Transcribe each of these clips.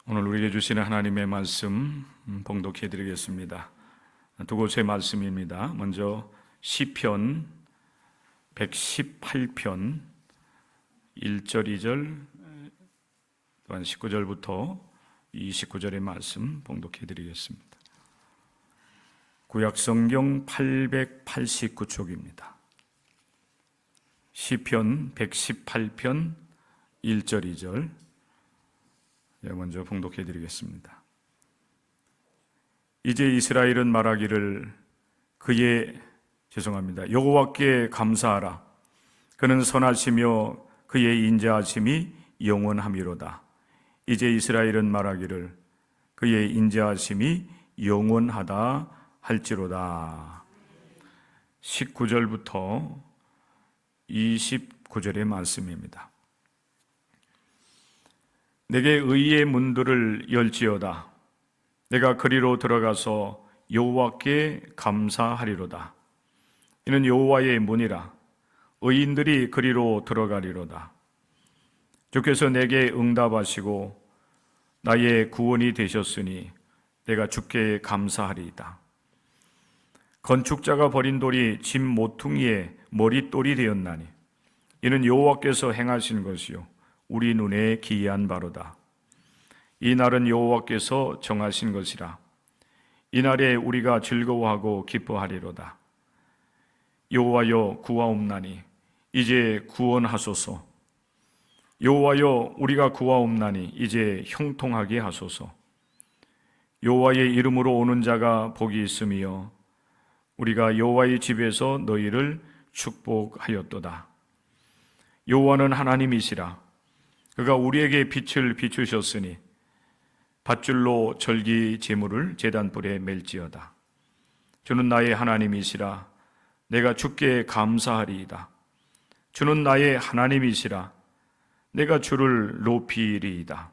오늘 우리에게 주시는 하나님의 말씀 봉독해 드리겠습니다. 두 곳의 말씀입니다. 먼저 시편 118편 1절 2절 또한 19절부터 29절의 말씀 봉독해 드리겠습니다. 구약성경 889쪽입니다. 시편 118편 1절 2절 먼저 봉독해 드리겠습니다. 이제 이스라엘은 말하기를 여호와께 감사하라. 그는 선하시며 그의 인자하심이 영원함이로다. 이제 이스라엘은 말하기를 그의 인자하심이 영원하다 할지로다. 19절부터 29절의 말씀입니다. 내게 의의 문들을 열지어다. 내가 그리로 들어가서 여호와께 감사하리로다. 이는 여호와의 문이라. 의인들이 그리로 들어가리로다. 주께서 내게 응답하시고 나의 구원이 되셨으니 내가 주께 감사하리이다. 건축자가 버린 돌이 집 모퉁이의 머릿돌이 되었나니 이는 여호와께서 행하신 것이요 우리 눈에 기이한 바로다. 이 날은 여호와께서 정하신 것이라. 이 날에 우리가 즐거워하고 기뻐하리로다. 여호와여 구하옵나니 이제 구원하소서. 여호와여 우리가 구하옵나니 이제 형통하게 하소서. 여호와의 이름으로 오는 자가 복이 있으며 우리가 여호와의 집에서 너희를 축복하였도다. 여호와는 하나님이시라. 그가 우리에게 빛을 비추셨으니 밧줄로 절기 제물을 제단불에 맬지어다. 주는 나의 하나님이시라. 내가 주께 감사하리이다. 주는 나의 하나님이시라. 내가 주를 높이리이다.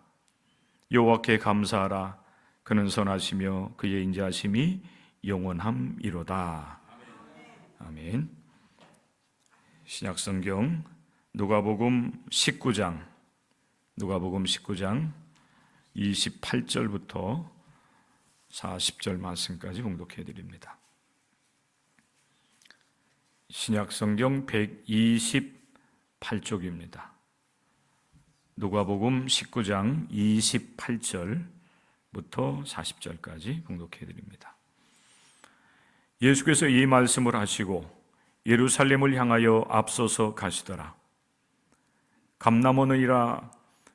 여호와께 감사하라. 그는 선하시며 그의 인자하심이 영원함이로다. 아멘. 신약성경 누가복음 19장 28절부터 40절 말씀까지 봉독해 드립니다. 신약성경 128쪽입니다. 누가복음 19장 28절부터 40절까지 봉독해 드립니다. 예수께서 이 말씀을 하시고 예루살렘을 향하여 앞서서 가시더라. 감람원이라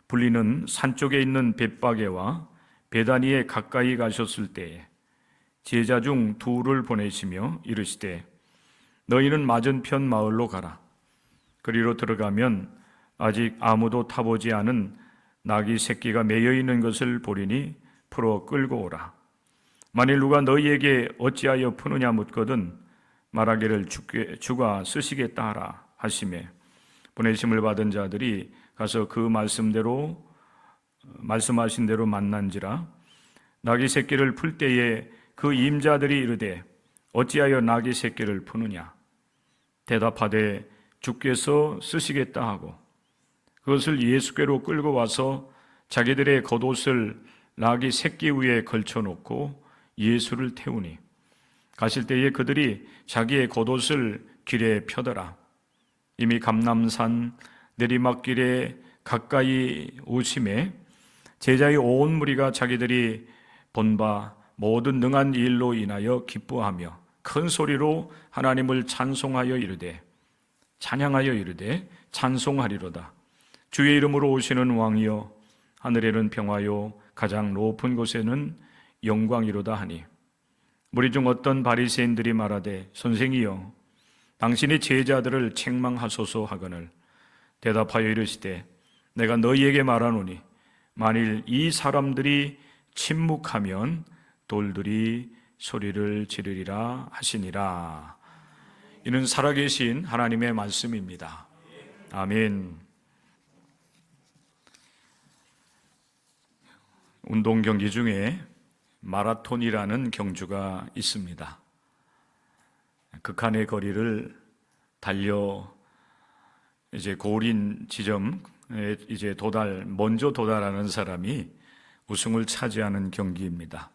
불리는 산 쪽에 있는 벳바게와 베다니에 가까이 가셨을 때에 제자 중 둘을 보내시며 이르시되 너희는 맞은편 마을로 가라. 그리로 들어가면 아직 아무도 타보지 않은 나귀 새끼가 매여 있는 것을 보리니 풀어 끌고 오라. 만일 누가 너희에게 어찌하여 푸느냐 묻거든 말하기를 주가 쓰시겠다 하라 하시매 보내심을 받은 자들이 가서 그 말씀하신 대로 만난지라. 나귀 새끼를 풀 때에 그 임자들이 이르되 어찌하여 나귀 새끼를 푸느냐 대답하되 주께서 쓰시겠다 하고 그것을 예수께로 끌고 와서 자기들의 겉옷을 나귀 새끼 위에 걸쳐놓고 예수를 태우니 가실 때에 그들이 자기의 겉옷을 길에 펴더라. 이미 감람산 내리막길에 가까이 오심에 제자의 온 무리가 자기들이 본 바 모든 능한 일로 인하여 기뻐하며 큰 소리로 하나님을 찬양하여 이르되 찬송하리로다. 주의 이름으로 오시는 왕이여 하늘에는 평화요 가장 높은 곳에는 영광이로다 하니 무리 중 어떤 바리새인들이 말하되 선생이여 당신의 제자들을 책망하소서 하거늘 대답하여 이르시되 내가 너희에게 말하노니 만일 이 사람들이 침묵하면 돌들이 소리를 지르리라 하시니라. 이는 살아계신 하나님의 말씀입니다. 아멘. 운동 경기 중에 마라톤이라는 경주가 있습니다. 극한의 거리를 달려 이제 고린 지점에 이제 먼저 도달하는 사람이 우승을 차지하는 경기입니다.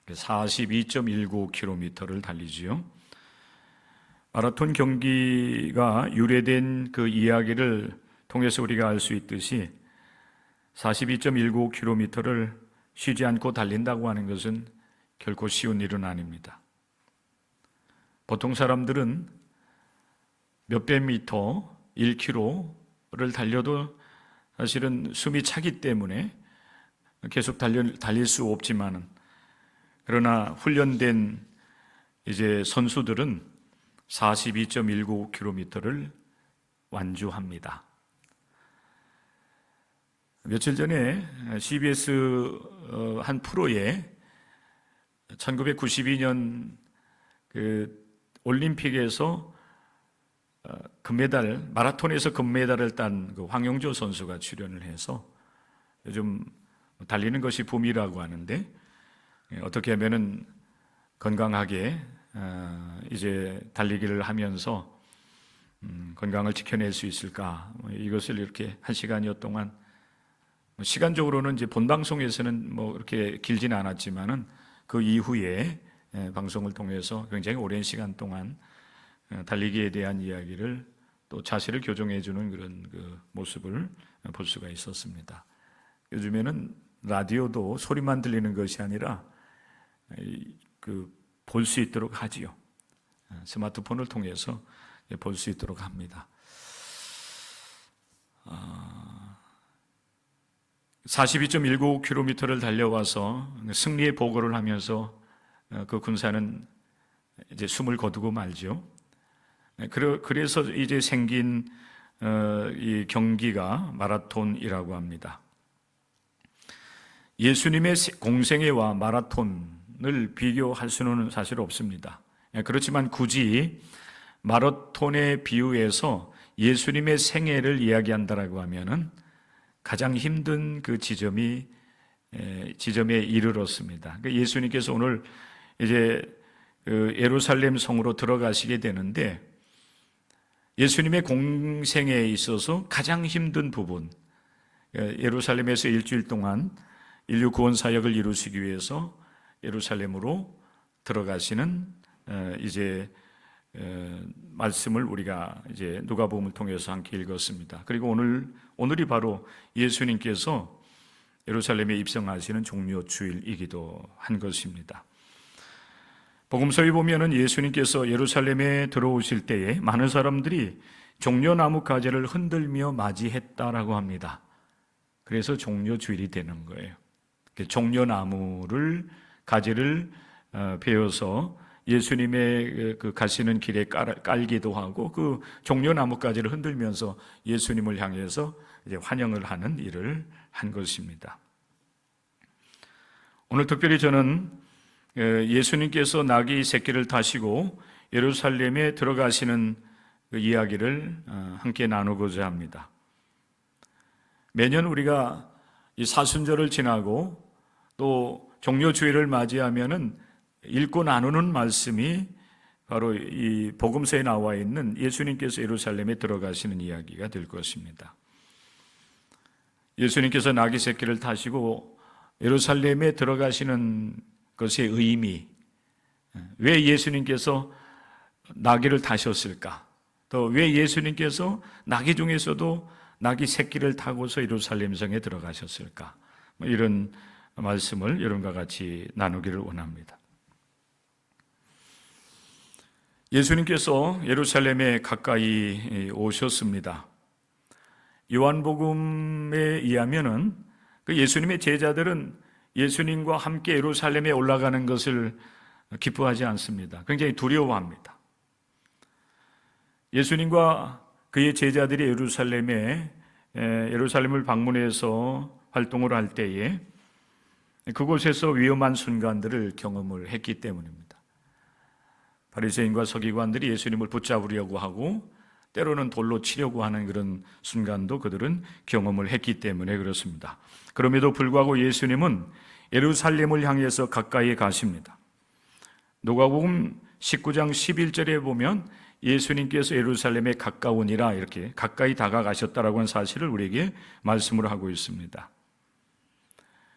42.19km를 달리지요. 마라톤 경기가 유래된 그 이야기를 통해서 우리가 알 수 있듯이 42.19km를 쉬지 않고 달린다고 하는 것은 결코 쉬운 일은 아닙니다. 보통 사람들은 몇백 미터, 1km를 달려도 사실은 숨이 차기 때문에 계속 달릴 수 없지만은, 그러나 훈련된 이제 선수들은 42.19km를 완주합니다. 며칠 전에 CBS 한 프로에 1992년 그 올림픽에서 금메달, 마라톤에서 금메달을 딴 그 황영조 선수가 출연을 해서 요즘 달리는 것이 붐이라고 하는데, 어떻게 하면은 건강하게 이제 달리기를 하면서 건강을 지켜낼 수 있을까, 이것을 이렇게 1시간여 동안, 시간적으로는 이제 본 방송에서는 뭐 그렇게 길지는 않았지만은 그 이후에 방송을 통해서 굉장히 오랜 시간 동안 달리기에 대한 이야기를, 또 자세를 교정해 주는 그런 그 모습을 볼 수가 있었습니다. 요즘에는 라디오도 소리만 들리는 것이 아니라 볼 수 있도록 하지요. 스마트폰을 통해서 볼 수 있도록 합니다. 42.19km를 달려와서 승리의 보고를 하면서 그 군사는 이제 숨을 거두고 말죠. 그래서 이제 생긴 이 경기가 마라톤이라고 합니다. 예수님의 공생애와 마라톤을 비교할 수는 사실 없습니다. 그렇지만 굳이 마라톤에 비유해서 예수님의 생애를 이야기한다라고 하면은 가장 힘든 그 지점에 이르렀습니다. 예수님께서 오늘 이제 예루살렘 성으로 들어가시게 되는데, 예수님의 공생애에 있어서 가장 힘든 부분, 예루살렘에서 일주일 동안 인류 구원 사역을 이루시기 위해서 예루살렘으로 들어가시는 이제 말씀을 우리가 이제 누가복음을 통해서 함께 읽었습니다. 그리고 오늘이 바로 예수님께서 예루살렘에 입성하시는 종려 주일이기도 한 것입니다. 복음서에 보면은 예수님께서 예루살렘에 들어오실 때에 많은 사람들이 종려나무 가지를 흔들며 맞이했다라고 합니다. 그래서 종려 주일이 되는 거예요. 종려나무를 가지를 베어서 예수님의 그 가시는 길에 깔기도 하고, 그 종려나무 가지를 흔들면서 예수님을 향해서 이제 환영을 하는 일을 한 것입니다. 오늘 특별히 저는 예수님께서 나귀 새끼를 타시고 예루살렘에 들어가시는 그 이야기를 함께 나누고자 합니다. 매년 우리가 이 사순절을 지나고 또 종려주일을 맞이하면은 읽고 나누는 말씀이 바로 이 복음서에 나와 있는 예수님께서 예루살렘에 들어가시는 이야기가 될 것입니다. 예수님께서 나귀 새끼를 타시고 예루살렘에 들어가시는 것의 의미, 왜 예수님께서 나귀를 타셨을까? 또 왜 예수님께서 나귀 중에서도 나귀 새끼를 타고서 예루살렘 성에 들어가셨을까? 이런 말씀을 여러분과 같이 나누기를 원합니다. 예수님께서 예루살렘에 가까이 오셨습니다. 요한복음에 의하면은 그 예수님의 제자들은 예수님과 함께 예루살렘에 올라가는 것을 기뻐하지 않습니다. 굉장히 두려워합니다. 예수님과 그의 제자들이 예루살렘을 방문해서 활동을 할 때에 그곳에서 위험한 순간들을 경험을 했기 때문입니다. 바리새인과 서기관들이 예수님을 붙잡으려고 하고 때로는 돌로 치려고 하는 그런 순간도 그들은 경험을 했기 때문에 그렇습니다. 그럼에도 불구하고 예수님은 예루살렘을 향해서 가까이 가십니다. 누가복음 19장 11절에 보면 예수님께서 예루살렘에 가까우니라, 이렇게 가까이 다가가셨다라고 하는 사실을 우리에게 말씀을 하고 있습니다.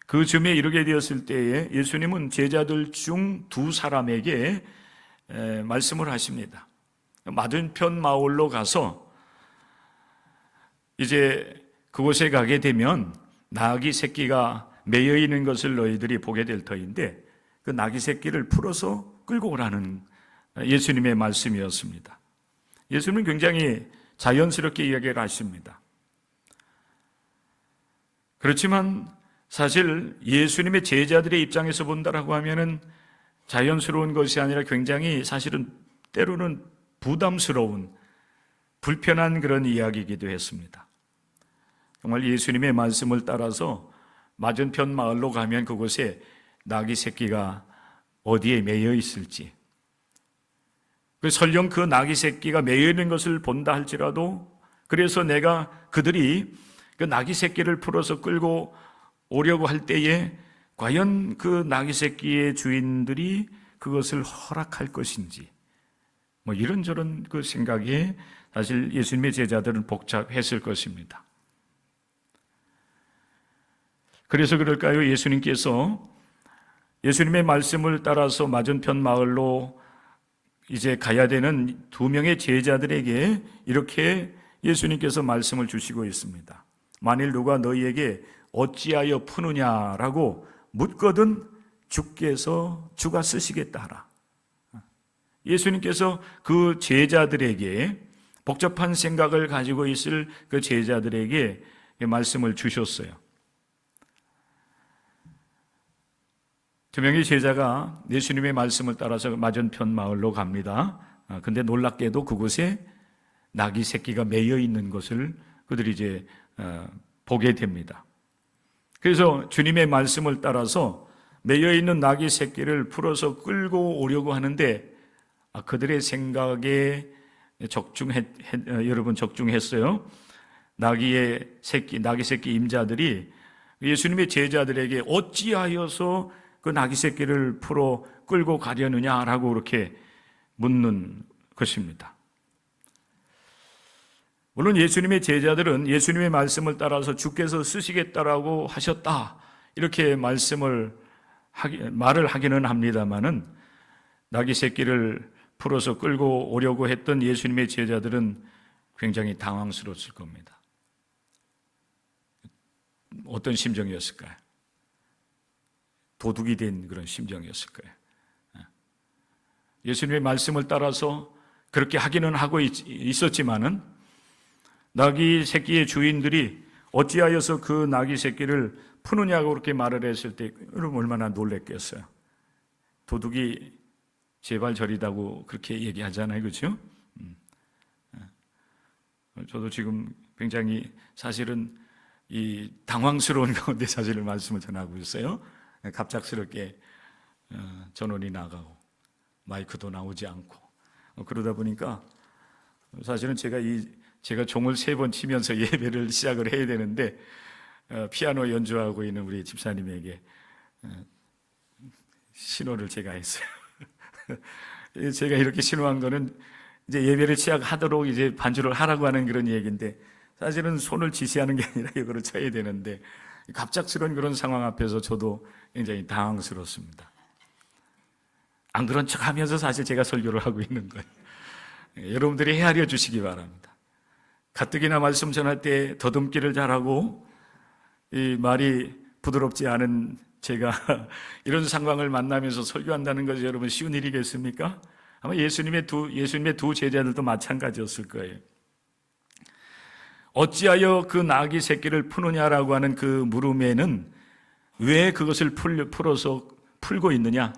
그 즈음에 이르게 되었을 때에 예수님은 제자들 중 두 사람에게 말씀을 하십니다. 맞은편 마을로 가서 이제 그곳에 가게 되면 나귀 새끼가 매여 있는 것을 너희들이 보게 될 터인데 그 나귀 새끼를 풀어서 끌고 오라는 예수님의 말씀이었습니다. 예수님은 굉장히 자연스럽게 이야기를 하십니다. 그렇지만 사실 예수님의 제자들의 입장에서 본다라고 하면은 자연스러운 것이 아니라 굉장히 사실은 때로는 부담스러운 불편한 그런 이야기이기도 했습니다. 정말 예수님의 말씀을 따라서 맞은편 마을로 가면 그곳에 나귀 새끼가 어디에 매여 있을지, 설령 그 나귀 새끼가 매여 있는 것을 본다 할지라도 그래서 내가 그들이 그 나귀 새끼를 풀어서 끌고 오려고 할 때에 과연 그 나귀 새끼의 주인들이 그것을 허락할 것인지 이런저런 그 생각에 사실 예수님의 제자들은 복잡했을 것입니다. 그래서 그럴까요? 예수님께서 예수님의 말씀을 따라서 맞은편 마을로 이제 가야 되는 두 명의 제자들에게 이렇게 예수님께서 말씀을 주시고 있습니다. 만일 누가 너희에게 어찌하여 푸느냐라고 묻거든 주가 쓰시겠다 하라. 예수님께서 그 제자들에게 복잡한 생각을 가지고 있을 그 제자들에게 말씀을 주셨어요. 두 명의 제자가 예수님의 말씀을 따라서 맞은편 마을로 갑니다. 근데 놀랍게도 그곳에 나귀 새끼가 매여 있는 것을 그들이 이제 보게 됩니다. 그래서 주님의 말씀을 따라서 매여 있는 나귀 새끼를 풀어서 끌고 오려고 하는데 그들의 생각에 여러분 적중했어요. 나귀 새끼 임자들이 예수님의 제자들에게 어찌하여서 그 나귀 새끼를 풀어 끌고 가려느냐라고 그렇게 묻는 것입니다. 물론 예수님의 제자들은 예수님의 말씀을 따라서 주께서 쓰시겠다라고 하셨다 이렇게 말을 하기는 합니다만은 나귀 새끼를 풀어서 끌고 오려고 했던 예수님의 제자들은 굉장히 당황스러웠을 겁니다. 어떤 심정이었을까요? 도둑이 된 그런 심정이었을 거예요. 예수님의 말씀을 따라서 그렇게 하기는 하고 있었지만은 나귀 새끼의 주인들이 어찌하여서 그 나귀 새끼를 푸느냐고 그렇게 말을 했을 때 여러분 얼마나 놀랬겠어요. 도둑이 제발 저리다고 그렇게 얘기하잖아요. 그렇죠? 저도 지금 굉장히 사실은 이 당황스러운 가운데 사실을 말씀을 전하고 있어요. 갑작스럽게 전원이 나가고 마이크도 나오지 않고 그러다 보니까 사실은 제가 종을 3번 치면서 예배를 시작을 해야 되는데 피아노 연주하고 있는 우리 집사님에게 신호를 제가 했어요. 제가 이렇게 신호한 거는 이제 예배를 시작하도록 이제 반주를 하라고 하는 그런 얘기인데 사실은 손을 지시하는 게 아니라 이거를 쳐야 되는데 갑작스러운 그런 상황 앞에서 저도 굉장히 당황스럽습니다. 안 그런 척 하면서 사실 제가 설교를 하고 있는 거예요. 여러분들이 헤아려 주시기 바랍니다. 가뜩이나 말씀 전할 때 더듬기를 잘하고 이 말이 부드럽지 않은 제가 이런 상황을 만나면서 설교한다는 것이 여러분 쉬운 일이겠습니까? 아마 예수님의 두 제자들도 마찬가지였을 거예요. 어찌하여 그 나귀 새끼를 푸느냐라고 하는 그 물음에는 왜 그것을 풀어서 풀고 있느냐?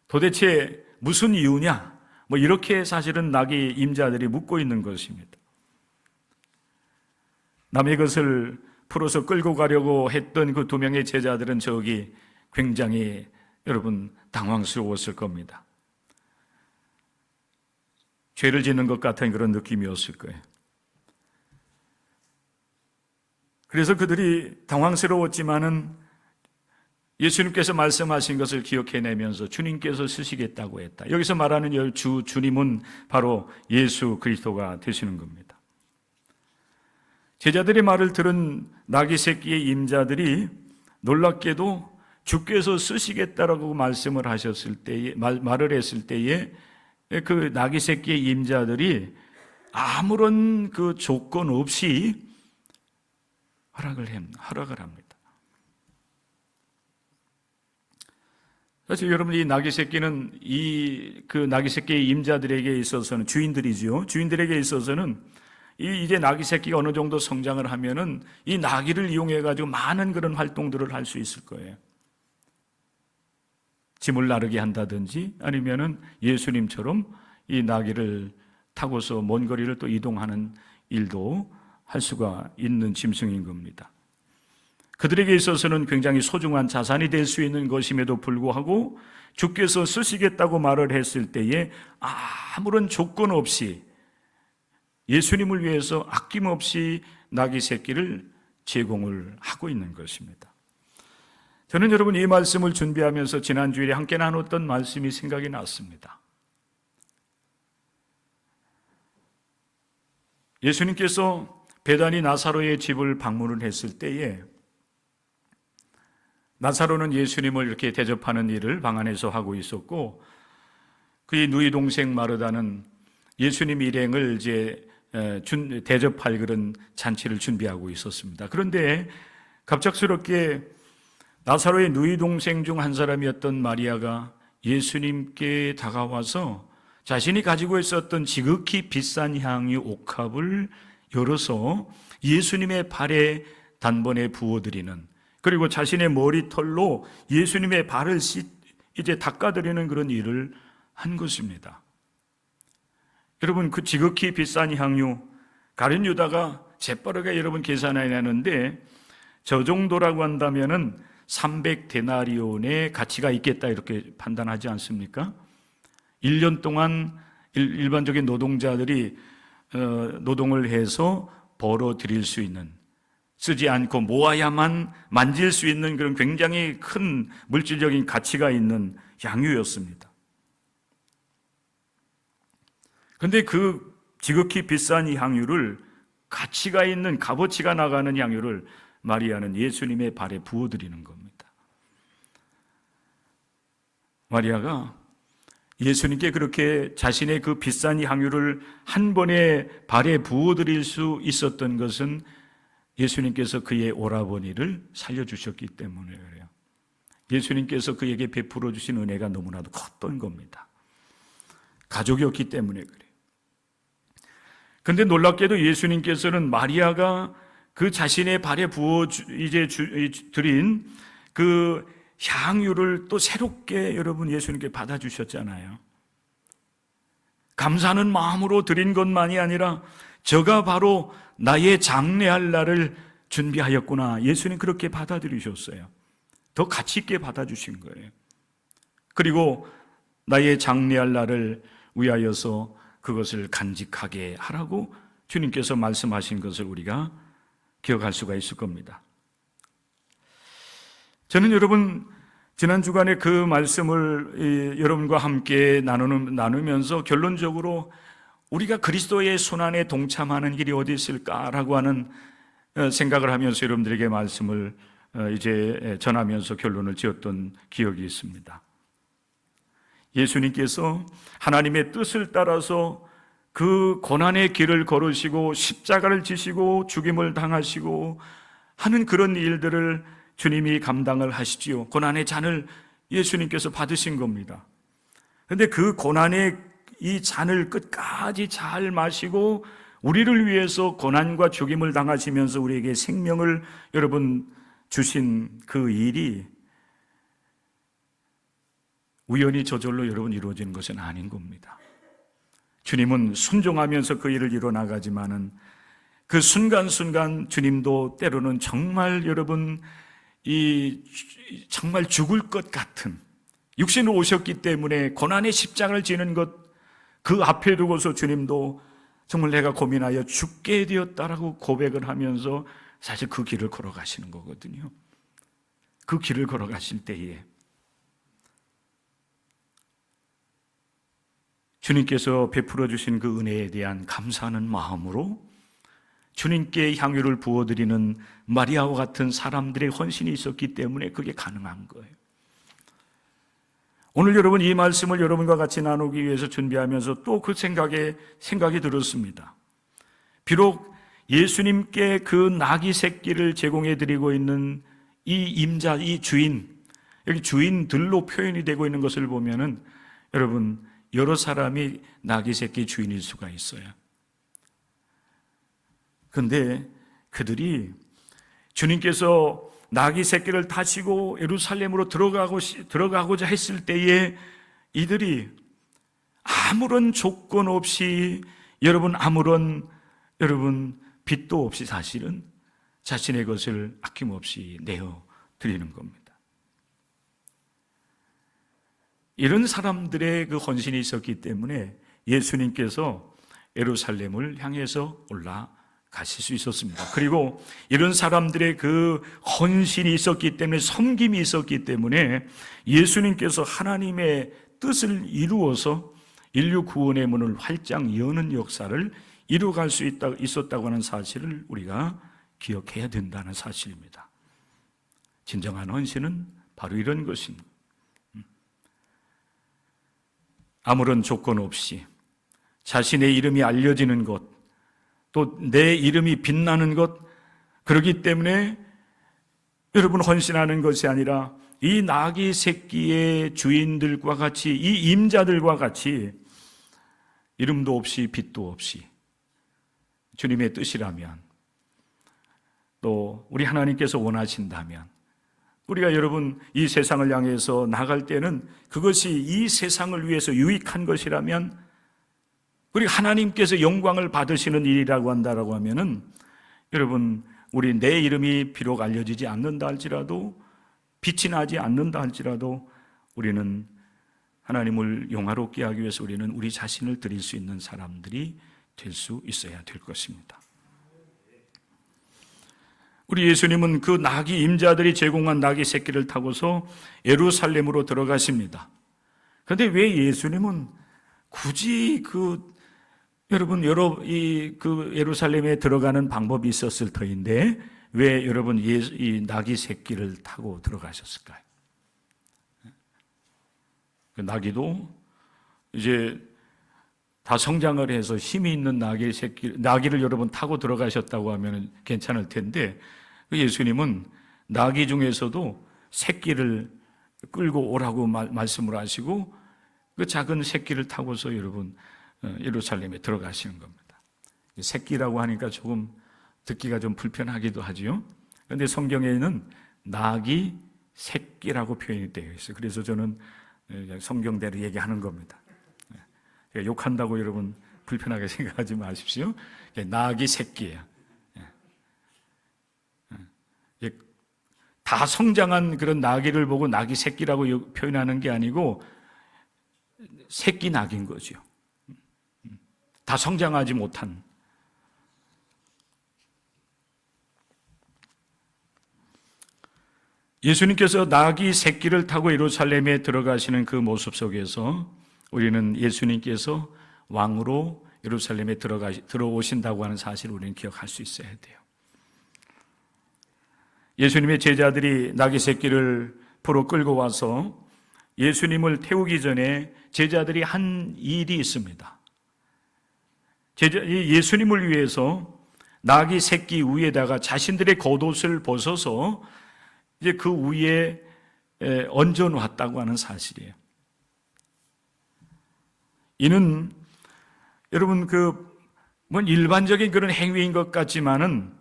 도대체 무슨 이유냐? 이렇게 사실은 나귀 임자들이 묻고 있는 것입니다. 남의 것을 풀어서 끌고 가려고 했던 그 두 명의 제자들은 저기 굉장히 여러분 당황스러웠을 겁니다. 죄를 짓는 것 같은 그런 느낌이었을 거예요. 그래서 그들이 당황스러웠지만은 예수님께서 말씀하신 것을 기억해내면서 주님께서 쓰시겠다고 했다. 여기서 말하는 주님은 바로 예수 그리스도가 되시는 겁니다. 제자들의 말을 들은 나귀 새끼의 임자들이 놀랍게도 주께서 쓰시겠다라고 말씀을 하셨을 때에, 말을 했을 때에 그 나귀 새끼의 임자들이 아무런 그 조건 없이 허락을 합니다. 사실 여러분, 이 나귀 새끼는 그 나귀 새끼의 임자들에게 있어서는 주인들이죠. 주인들에게 있어서는 이제 나귀 새끼가 어느 정도 성장을 하면은 이 나귀를 이용해 가지고 많은 그런 활동들을 할 수 있을 거예요. 짐을 나르게 한다든지 아니면은 예수님처럼 이 나귀를 타고서 먼 거리를 또 이동하는 일도 할 수가 있는 짐승인 겁니다. 그들에게 있어서는 굉장히 소중한 자산이 될 수 있는 것임에도 불구하고 주께서 쓰시겠다고 말을 했을 때에 아무런 조건 없이 예수님을 위해서 아낌없이 나귀 새끼를 제공을 하고 있는 것입니다. 저는 여러분 이 말씀을 준비하면서 지난 주일에 함께 나눴던 말씀이 생각이 났습니다. 예수님께서 베다니 나사로의 집을 방문을 했을 때에 나사로는 예수님을 이렇게 대접하는 일을 방 안에서 하고 있었고, 그의 누이 동생 마르다는 예수님 일행을 이제 대접할 그런 잔치를 준비하고 있었습니다. 그런데 갑작스럽게 나사로의 누이 동생 중 한 사람이었던 마리아가 예수님께 다가와서 자신이 가지고 있었던 지극히 비싼 향유 옥합을 열어서 예수님의 발에 단번에 부어드리는, 그리고 자신의 머리털로 예수님의 발을 이제 닦아드리는 그런 일을 한 것입니다. 여러분, 그 지극히 비싼 향유, 가룟 유다가 재빠르게 여러분 계산해내는데 저 정도라고 한다면은 300데나리온의 가치가 있겠다 이렇게 판단하지 않습니까? 1년 동안 일반적인 노동자들이 노동을 해서 벌어들일 수 있는, 쓰지 않고 모아야만 만질 수 있는 그런 굉장히 큰 물질적인 가치가 있는 향유였습니다. 그런데 그 지극히 비싼 이 향유를, 가치가 있는, 값어치가 나가는 향유를 마리아는 예수님의 발에 부어드리는 겁니다. 마리아가 예수님께 그렇게 자신의 그 비싼 이 향유를 한 번에 발에 부어드릴 수 있었던 것은 예수님께서 그의 오라버니를 살려주셨기 때문에 그래요. 예수님께서 그에게 베풀어 주신 은혜가 너무나도 컸던 겁니다. 가족이었기 때문에 그래요. 그런데 놀랍게도 예수님께서는 마리아가 그 자신의 발에 부어 드린 그 향유를 또 새롭게 여러분 예수님께 받아주셨잖아요. 감사하는 마음으로 드린 것만이 아니라 저가 바로 나의 장례할 날을 준비하였구나. 예수님 그렇게 받아들이셨어요. 더 가치 있게 받아주신 거예요. 그리고 나의 장례할 날을 위하여서 그것을 간직하게 하라고 주님께서 말씀하신 것을 우리가 기억할 수가 있을 겁니다. 저는 여러분 지난 주간에 그 말씀을 여러분과 함께 나누면서 결론적으로 우리가 그리스도의 손안에 동참하는 길이 어디 있을까라고 하는 생각을 하면서 여러분들에게 말씀을 이제 전하면서 결론을 지었던 기억이 있습니다. 예수님께서 하나님의 뜻을 따라서 그 고난의 길을 걸으시고 십자가를 지시고 죽임을 당하시고 하는 그런 일들을 주님이 감당을 하시지요. 고난의 잔을 예수님께서 받으신 겁니다. 그런데 그 고난의 이 잔을 끝까지 잘 마시고 우리를 위해서 고난과 죽임을 당하시면서 우리에게 생명을 여러분 주신 그 일이 우연히 저절로 여러분 이루어지는 것은 아닌 겁니다. 주님은 순종하면서 그 일을 이뤄나가지만은 그 순간순간 주님도 때로는 정말 여러분 정말 죽을 것 같은 육신으로 오셨기 때문에 고난의 십자가를 지는 것 그 앞에 두고서 주님도 정말 내가 고민하여 죽게 되었다라고 고백을 하면서 사실 그 길을 걸어가시는 거거든요. 그 길을 걸어가실 때에 주님께서 베풀어 주신 그 은혜에 대한 감사하는 마음으로 주님께 향유를 부어드리는 마리아와 같은 사람들의 헌신이 있었기 때문에 그게 가능한 거예요. 오늘 여러분 이 말씀을 여러분과 같이 나누기 위해서 준비하면서 또 그 생각이 들었습니다. 비록 예수님께 그 나귀 새끼를 제공해 드리고 있는 이 임자, 이 주인, 여기 주인들로 표현이 되고 있는 것을 보면은 여러분 여러 사람이 나귀 새끼 주인일 수가 있어요. 그런데 그들이 주님께서 나귀 새끼를 타시고 예루살렘으로 들어가고자 했을 때에 이들이 아무런 조건 없이 아무런 빚도 없이 사실은 자신의 것을 아낌없이 내어 드리는 겁니다. 이런 사람들의 그 헌신이 있었기 때문에 예수님께서 예루살렘을 향해서 올라가실 수 있었습니다. 그리고 이런 사람들의 그 헌신이 있었기 때문에, 섬김이 있었기 때문에 예수님께서 하나님의 뜻을 이루어서 인류 구원의 문을 활짝 여는 역사를 이루어갈 수 있었다고 하는 사실을 우리가 기억해야 된다는 사실입니다. 진정한 헌신은 바로 이런 것입니다. 아무런 조건 없이 자신의 이름이 알려지는 것, 또 내 이름이 빛나는 것, 그렇기 때문에 여러분 헌신하는 것이 아니라 이 나귀 새끼의 주인들과 같이, 이 임자들과 같이 이름도 없이 빚도 없이 주님의 뜻이라면, 또 우리 하나님께서 원하신다면 우리가 여러분 이 세상을 향해서 나갈 때는 그것이 이 세상을 위해서 유익한 것이라면, 우리 하나님께서 영광을 받으시는 일이라고 한다라고 하면은 여러분 우리 내 이름이 비록 알려지지 않는다 할지라도, 빛이 나지 않는다 할지라도 우리는 하나님을 영화롭게 하기 위해서 우리는 우리 자신을 드릴 수 있는 사람들이 될 수 있어야 될 것입니다. 우리 예수님은 그 나귀 임자들이 제공한 나귀 새끼를 타고서 예루살렘으로 들어가십니다. 그런데 왜 예수님은 굳이 여러분 예루살렘에 들어가는 방법이 있었을 터인데 왜 여러분 이 나귀 새끼를 타고 들어가셨을까요? 그 나귀도 이제 다 성장을 해서 힘이 있는 나귀를 여러분 타고 들어가셨다고 하면 괜찮을 텐데, 예수님은 나귀 중에서도 새끼를 끌고 오라고 말씀을 하시고 그 작은 새끼를 타고서 여러분 예루살렘에 들어가시는 겁니다. 새끼라고 하니까 조금 듣기가 좀 불편하기도 하지요. 그런데 성경에는 나귀 새끼라고 표현이 되어 있어요. 그래서 저는 성경대로 얘기하는 겁니다. 욕한다고 여러분 불편하게 생각하지 마십시오. 나귀 새끼예요. 다 성장한 그런 나귀를 보고 나귀 새끼라고 표현하는 게 아니고 새끼 나귀인 거죠. 다 성장하지 못한. 예수님께서 나귀 새끼를 타고 예루살렘에 들어가시는 그 모습 속에서 우리는 예수님께서 왕으로 예루살렘에 들어오신다고 하는 사실을 우리는 기억할 수 있어야 돼요. 예수님의 제자들이 나귀 새끼를 포로 끌고 와서 예수님을 태우기 전에 제자들이 한 일이 있습니다. 예수님을 위해서 나귀 새끼 위에다가 자신들의 겉옷을 벗어서 이제 그 위에 얹어 놓았다고 하는 사실이에요. 이는 여러분 일반적인 그런 행위인 것 같지만은,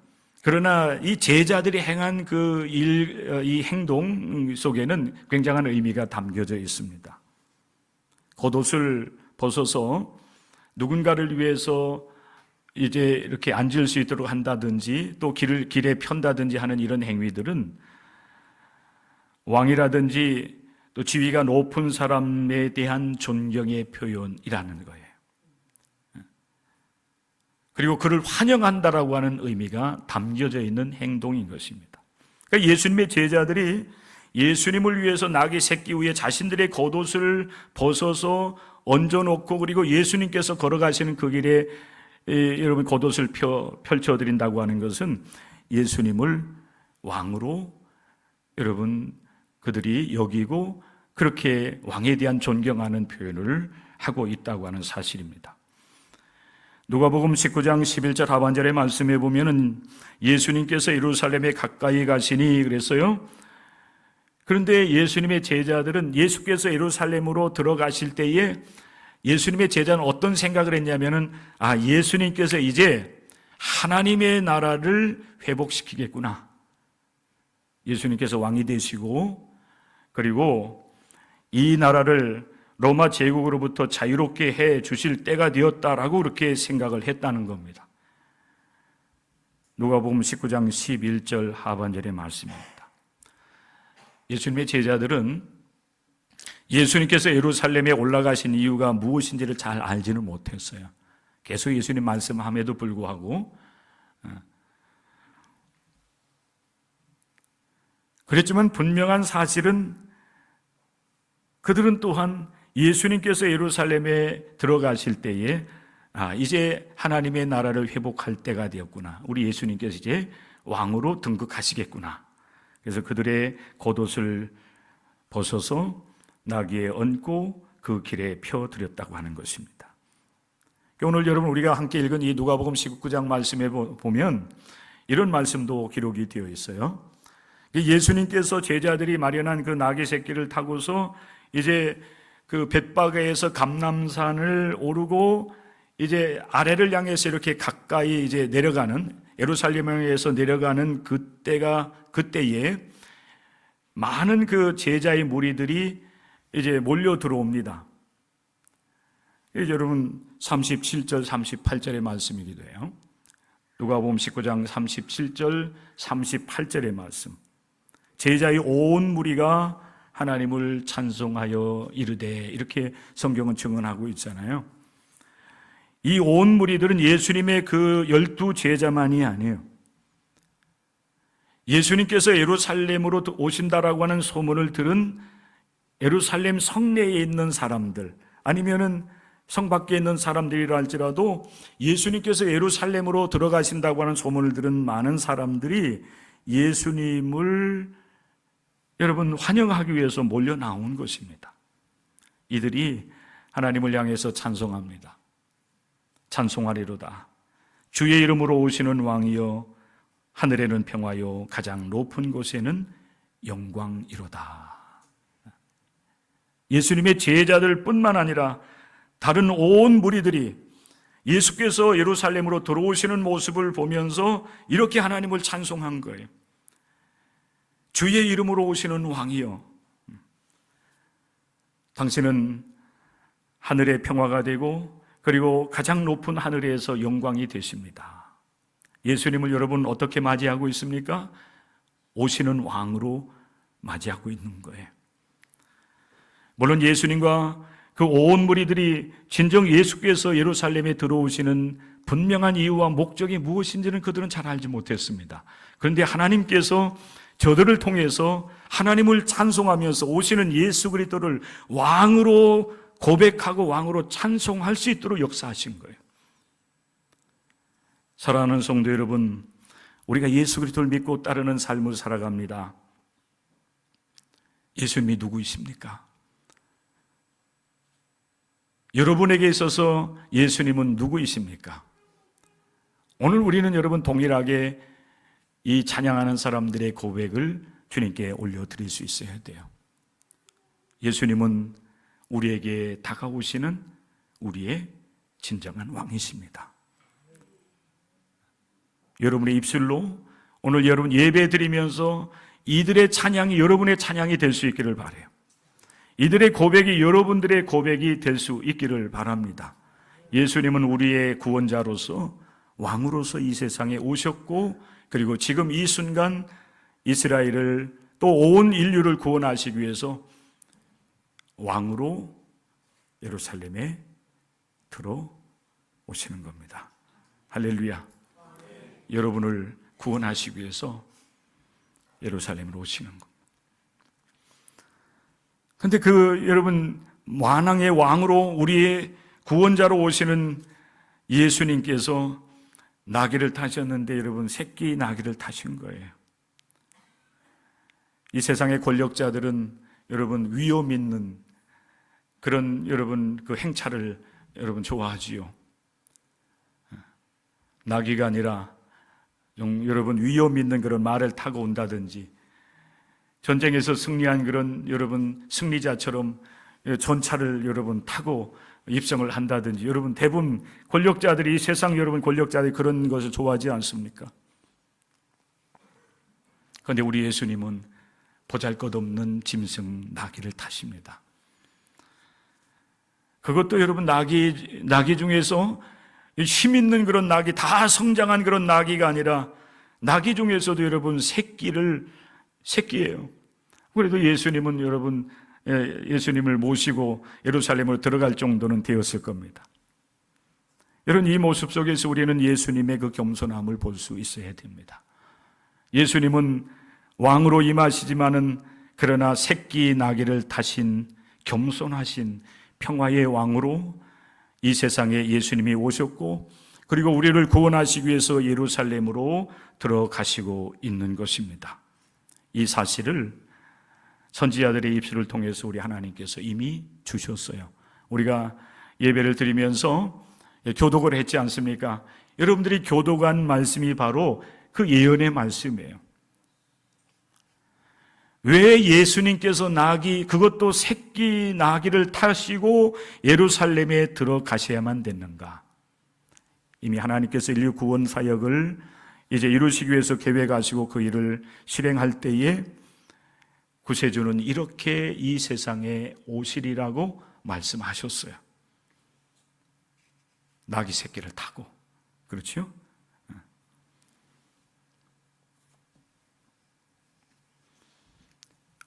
그러나 이 제자들이 행한 이 행동 속에는 굉장한 의미가 담겨져 있습니다. 겉옷을 벗어서 누군가를 위해서 이제 이렇게 앉을 수 있도록 한다든지 또 길에 편다든지 하는 이런 행위들은 왕이라든지 또 지위가 높은 사람에 대한 존경의 표현이라는 거예요. 그리고 그를 환영한다라고 하는 의미가 담겨져 있는 행동인 것입니다. 그러니까 예수님의 제자들이 예수님을 위해서 나귀 새끼 위에 자신들의 겉옷을 벗어서 얹어놓고, 그리고 예수님께서 걸어가시는 그 길에 여러분 겉옷을 펼쳐드린다고 하는 것은 예수님을 왕으로 여러분 그들이 여기고 그렇게 왕에 대한 존경하는 표현을 하고 있다고 하는 사실입니다. 누가복음 19장 11절 하반절의 말씀에 보면은 예수님께서 예루살렘에 가까이 가시니 그랬어요. 그런데 예수님의 제자들은 예수께서 예루살렘으로 들어가실 때에 예수님의 제자는 어떤 생각을 했냐면은 예수님께서 이제 하나님의 나라를 회복시키겠구나. 예수님께서 왕이 되시고 그리고 이 나라를 로마 제국으로부터 자유롭게 해 주실 때가 되었다라고 그렇게 생각을 했다는 겁니다. 누가복음 19장 11절 하반절의 말씀입니다. 예수님의 제자들은 예수님께서 예루살렘에 올라가신 이유가 무엇인지를 잘 알지는 못했어요. 계속 예수님 말씀함에도 불구하고 그랬지만 분명한 사실은 그들은 또한 예수님께서 예루살렘에 들어가실 때에 이제 하나님의 나라를 회복할 때가 되었구나. 우리 예수님께서 이제 왕으로 등극하시겠구나. 그래서 그들의 겉옷을 벗어서 나귀에 얹고 그 길에 펴드렸다고 하는 것입니다. 오늘 여러분 우리가 함께 읽은 이 누가복음 19장 말씀에 보면 이런 말씀도 기록이 되어 있어요. 예수님께서 제자들이 마련한 그 나귀 새끼를 타고서 이제 그 벳바게에서 감람산을 오르고 이제 아래를 향해서 이렇게 가까이 이제 내려가는 예루살렘에서 내려가는 그때에 많은 그 제자의 무리들이 이제 몰려 들어옵니다. 여러분 37절 38절의 말씀이기도 해요. 누가복음 19장 37절 38절의 말씀. 제자의 온 무리가 하나님을 찬송하여 이르되 이렇게 성경은 증언하고 있잖아요. 이 온 무리들은 예수님의 그 12 제자만이 아니에요. 예수님께서 예루살렘으로 오신다라고 하는 소문을 들은 예루살렘 성내에 있는 사람들 아니면은 성 밖에 있는 사람들이라 할지라도 예수님께서 예루살렘으로 들어가신다고 하는 소문을 들은 많은 사람들이 예수님을 여러분 환영하기 위해서 몰려 나온 것입니다. 이들이 하나님을 향해서 찬송합니다. 찬송하리로다. 주의 이름으로 오시는 왕이여 하늘에는 평화요 가장 높은 곳에는 영광이로다. 예수님의 제자들 뿐만 아니라 다른 온 무리들이 예수께서 예루살렘으로 들어오시는 모습을 보면서 이렇게 하나님을 찬송한 거예요. 주의 이름으로 오시는 왕이여 당신은 하늘의 평화가 되고 그리고 가장 높은 하늘에서 영광이 되십니다. 예수님을 여러분 어떻게 맞이하고 있습니까? 오시는 왕으로 맞이하고 있는 거예요. 물론 예수님과 그 온 무리들이 진정 예수께서 예루살렘에 들어오시는 분명한 이유와 목적이 무엇인지는 그들은 잘 알지 못했습니다. 그런데 하나님께서 저들을 통해서 하나님을 찬송하면서 오시는 예수 그리스도를 왕으로 고백하고 왕으로 찬송할 수 있도록 역사하신 거예요. 사랑하는 성도 여러분, 우리가 예수 그리스도를 믿고 따르는 삶을 살아갑니다. 예수님이 누구이십니까? 여러분에게 있어서 예수님은 누구이십니까? 오늘 우리는 여러분 동일하게 이 찬양하는 사람들의 고백을 주님께 올려드릴 수 있어야 돼요. 예수님은 우리에게 다가오시는 우리의 진정한 왕이십니다. 여러분의 입술로 오늘 여러분 예배 드리면서 이들의 찬양이 여러분의 찬양이 될 수 있기를 바라요. 이들의 고백이 여러분들의 고백이 될 수 있기를 바랍니다. 예수님은 우리의 구원자로서 왕으로서 이 세상에 오셨고 그리고 지금 이 순간 이스라엘을 또 온 인류를 구원하시기 위해서 왕으로 예루살렘에 들어오시는 겁니다. 할렐루야. 여러분을 구원하시기 위해서 예루살렘으로 오시는 겁니다. 근데 여러분, 만왕의 왕으로 우리의 구원자로 오시는 예수님께서 나귀를 타셨는데 여러분 새끼 나귀를 타신 거예요. 이 세상의 권력자들은 여러분 위험 있는 그런 여러분 그 행차를 여러분 좋아하지요. 나귀가 아니라 여러분 위험 있는 그런 말을 타고 온다든지 전쟁에서 승리한 그런 여러분 승리자처럼 전차를 여러분 타고 입성을 한다든지 여러분 대부분 권력자들이 이 세상 여러분 권력자들이 그런 것을 좋아하지 않습니까? 그런데 우리 예수님은 보잘것없는 짐승 나귀를 타십니다. 그것도 여러분 나귀 중에서 힘 있는 그런 나귀, 다 성장한 그런 나귀가 아니라 나귀 중에서도 여러분 새끼예요. 그래도 예수님은 여러분 예수님을 모시고 예루살렘으로 들어갈 정도는 되었을 겁니다. 여러분 이 모습 속에서 우리는 예수님의 그 겸손함을 볼 수 있어야 됩니다. 예수님은 왕으로 임하시지만은 그러나 새끼 나귀를 타신 겸손하신 평화의 왕으로 이 세상에 예수님이 오셨고 그리고 우리를 구원하시기 위해서 예루살렘으로 들어가시고 있는 것입니다. 이 사실을 선지자들의 입술을 통해서 우리 하나님께서 이미 주셨어요. 우리가 예배를 드리면서 교독을 했지 않습니까? 여러분들이 교독한 말씀이 바로 그 예언의 말씀이에요. 왜 예수님께서 그것도 새끼 나귀를 타시고 예루살렘에 들어가셔야만 됐는가? 이미 하나님께서 인류 구원 사역을 이제 이루시기 위해서 계획하시고 그 일을 실행할 때에 구세주는 이렇게 이 세상에 오시리라고 말씀하셨어요. 나귀 새끼를 타고. 그렇죠?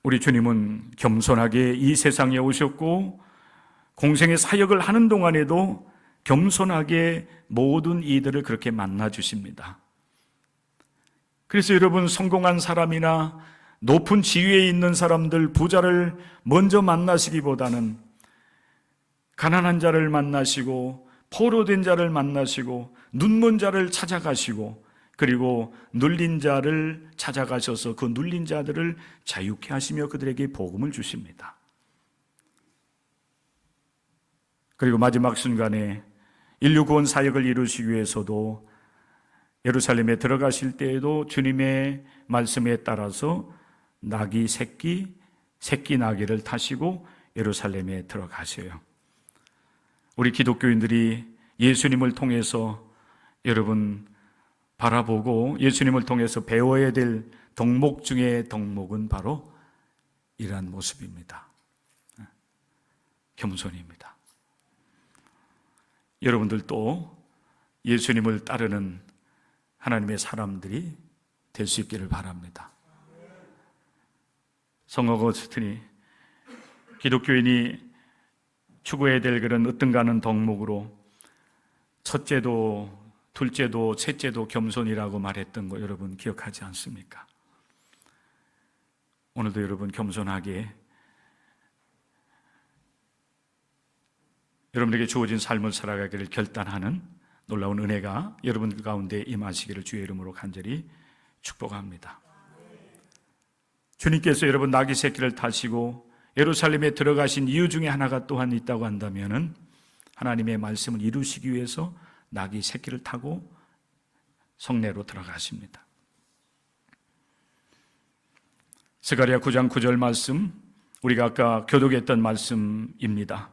우리 주님은 겸손하게 이 세상에 오셨고 공생의 사역을 하는 동안에도 겸손하게 모든 이들을 그렇게 만나 주십니다. 그래서 여러분 성공한 사람이나 높은 지위에 있는 사람들, 부자를 먼저 만나시기보다는 가난한 자를 만나시고 포로된 자를 만나시고 눈먼 자를 찾아가시고 그리고 눌린 자를 찾아가셔서 그 눌린 자들을 자유케 하시며 그들에게 복음을 주십니다. 그리고 마지막 순간에 인류 구원 사역을 이루시기 위해서도 예루살렘에 들어가실 때에도 주님의 말씀에 따라서 나귀 새끼 나귀를 타시고 예루살렘에 들어가셔요. 우리 기독교인들이 예수님을 통해서 여러분 바라보고 예수님을 통해서 배워야 될 덕목 중에 덕목은 바로 이러한 모습입니다. 겸손입니다. 여러분들도 예수님을 따르는 하나님의 사람들이 될 수 있기를 바랍니다. 성 어거스틴이 기독교인이 추구해야 될 그런 어떤가는 덕목으로 첫째도 둘째도 셋째도 겸손이라고 말했던 거 여러분 기억하지 않습니까? 오늘도 여러분 겸손하게 여러분에게 주어진 삶을 살아가기를 결단하는 놀라운 은혜가 여러분 가운데 임하시기를 주의 이름으로 간절히 축복합니다. 주님께서 여러분 나귀 새끼를 타시고 예루살렘에 들어가신 이유 중에 하나가 또한 있다고 한다면 하나님의 말씀을 이루시기 위해서 나귀 새끼를 타고 성내로 들어가십니다. 스가랴 9장 9절 말씀, 우리가 아까 교독했던 말씀입니다.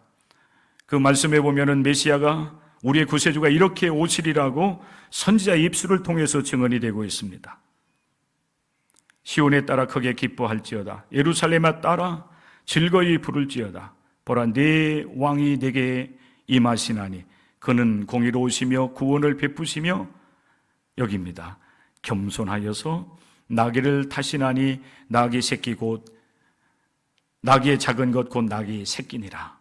그 말씀에 보면은 메시아가 우리의 구세주가 이렇게 오시리라고 선지자의 입술을 통해서 증언이 되고 있습니다. 시온에 따라 크게 기뻐할지어다. 예루살렘에 따라 즐거이 부를지어다. 보라 네 왕이 내게 임하시나니 그는 공의로우시며 구원을 베푸시며 여기입니다. 겸손하여서 나귀를 타시나니 나귀 새끼 곧 나귀의 작은 것 곧 나귀 새끼니라.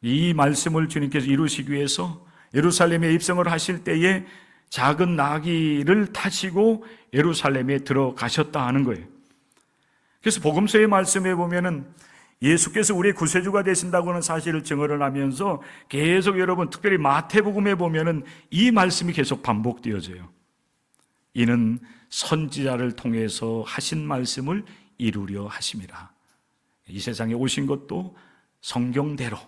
이 말씀을 주님께서 이루시기 위해서 예루살렘에 입성을 하실 때에 작은 나귀를 타시고 예루살렘에 들어가셨다 하는 거예요. 그래서 복음서의 말씀에 보면은 예수께서 우리의 구세주가 되신다고 하는 사실을 증언을 하면서 계속 여러분 특별히 마태복음에 보면은 이 말씀이 계속 반복되어져요. 이는 선지자를 통해서 하신 말씀을 이루려 하심이라. 이 세상에 오신 것도 성경대로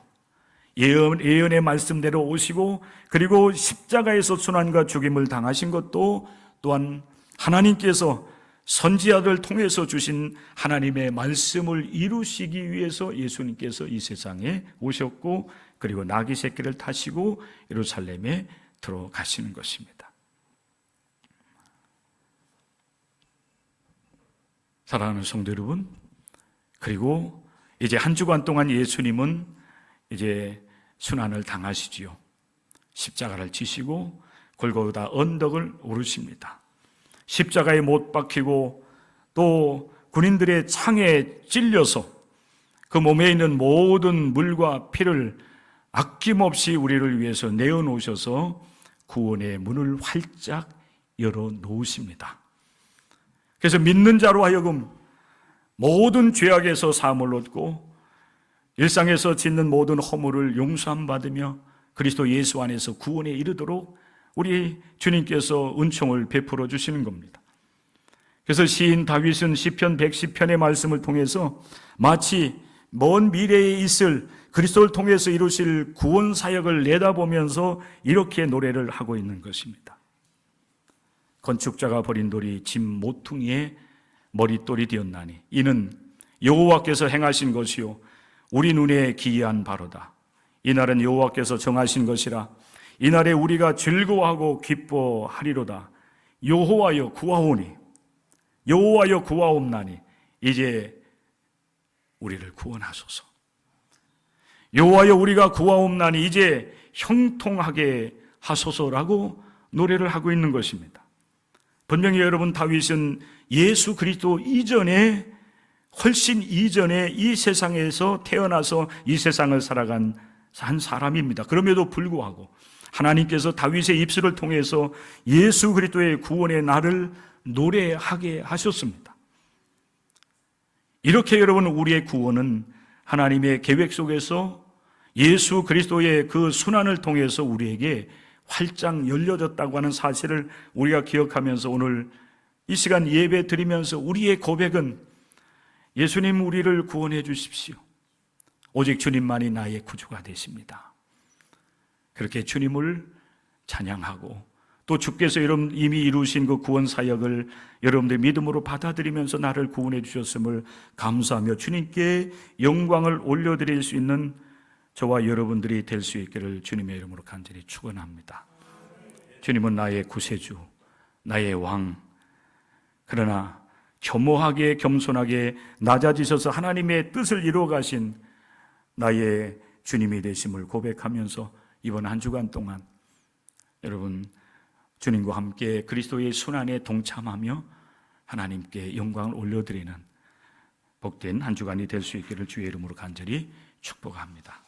예언의 말씀대로 오시고, 그리고 십자가에서 순환과 죽임을 당하신 것도 또한 하나님께서 선지자들 통해서 주신 하나님의 말씀을 이루시기 위해서 예수님께서 이 세상에 오셨고, 그리고 나귀 새끼를 타시고 예루살렘에 들어가시는 것입니다. 사랑하는 성도 여러분, 그리고 이제 한 주간 동안 예수님은 이제 순환을 당하시지요. 십자가를 지시고 골고다 언덕을 오르십니다. 십자가에 못 박히고 또 군인들의 창에 찔려서 그 몸에 있는 모든 물과 피를 아낌없이 우리를 위해서 내어놓으셔서 구원의 문을 활짝 열어놓으십니다. 그래서 믿는 자로 하여금 모든 죄악에서 사함을 얻고 일상에서 짓는 모든 허물을 용서함 받으며 그리스도 예수 안에서 구원에 이르도록 우리 주님께서 은총을 베풀어 주시는 겁니다. 그래서 시인 다윗은 시편 110편의 말씀을 통해서 마치 먼 미래에 있을 그리스도를 통해서 이루실 구원 사역을 내다보면서 이렇게 노래를 하고 있는 것입니다. 건축자가 버린 돌이 집 모퉁이에 머릿돌이 되었나니 이는 여호와께서 행하신 것이요 우리 눈에 기이한 바로다. 이날은 여호와께서 정하신 것이라 이날에 우리가 즐거워하고 기뻐하리로다. 여호와여 구하오니 여호와여 구하옵나니 이제 우리를 구원하소서. 여호와여 우리가 구하옵나니 이제 형통하게 하소서라고 노래를 하고 있는 것입니다. 분명히 여러분 다윗은 예수 그리스도 이전에 훨씬 이전에 이 세상에서 태어나서 이 세상을 살아간 한 사람입니다. 그럼에도 불구하고 하나님께서 다윗의 입술을 통해서 예수 그리스도의 구원의 날을 노래하게 하셨습니다. 이렇게 여러분 우리의 구원은 하나님의 계획 속에서 예수 그리스도의 그 순환을 통해서 우리에게 활짝 열려졌다고 하는 사실을 우리가 기억하면서 오늘 이 시간 예배 드리면서 우리의 고백은 예수님 우리를 구원해 주십시오. 오직 주님만이 나의 구주가 되십니다. 그렇게 주님을 찬양하고 또 주께서 여러분 이미 이루신 그 구원 사역을 여러분들 믿음으로 받아들이면서 나를 구원해 주셨음을 감사하며 주님께 영광을 올려드릴 수 있는 저와 여러분들이 될 수 있기를 주님의 이름으로 간절히 축원합니다. 주님은 나의 구세주, 나의 왕. 그러나 겸허하게 겸손하게 낮아지셔서 하나님의 뜻을 이루어 가신 나의 주님이 되심을 고백하면서 이번 한 주간 동안 여러분 주님과 함께 그리스도의 순환에 동참하며 하나님께 영광을 올려드리는 복된 한 주간이 될 수 있기를 주의 이름으로 간절히 축복합니다.